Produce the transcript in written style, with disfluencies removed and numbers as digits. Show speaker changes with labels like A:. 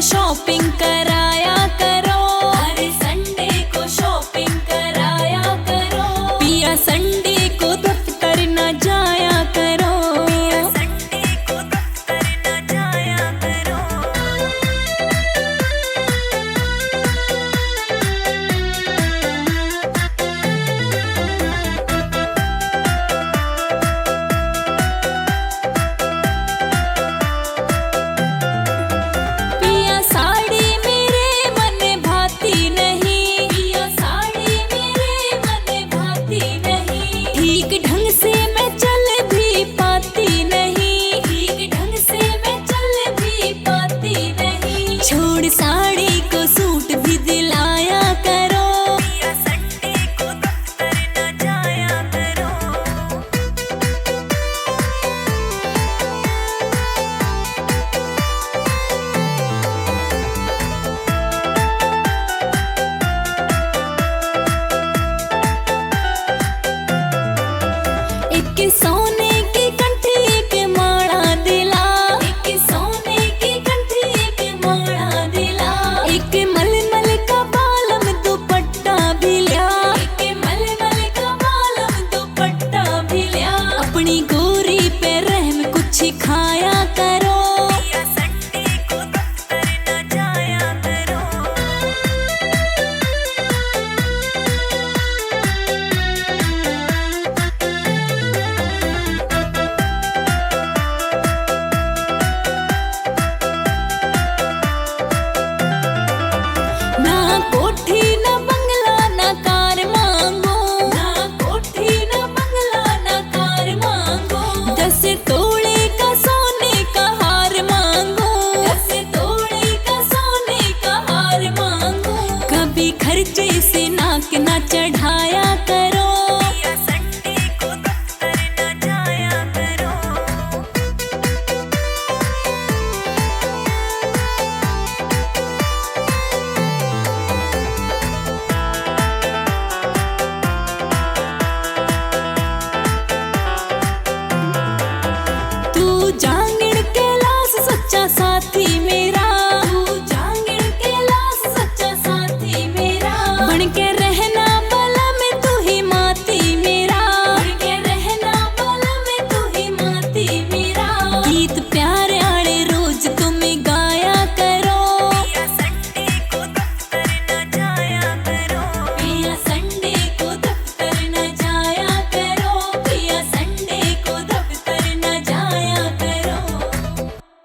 A: Shopping कराया करो, हर Sunday को शॉपिंग कराया करो। पिया संडे को दफ्तर न जाया करो, पिया संडे को दफ्तर न जाया करो। पिया साड़ी मेरे मन भाती नहीं, पिया साड़ी मेरे मन भाती नहीं। ठीक ढंग से मैं चल भी पाती नहीं, ठीक ढंग से मैं चल भी पाती नहीं। छोड़ साड़ी को सूट भी दिलाया करो, पिया संडे को दफ्तर न जाया करो। एक सोने की कंठी एक माला दिला, एक सोने की कंठी एक माला दिला। एक मलमल का बालम दुपट्टा भी लिया, एक मलमल का बालम दुपट्टा भी लिया। अपनी गोरी पे रहम कुछ खाया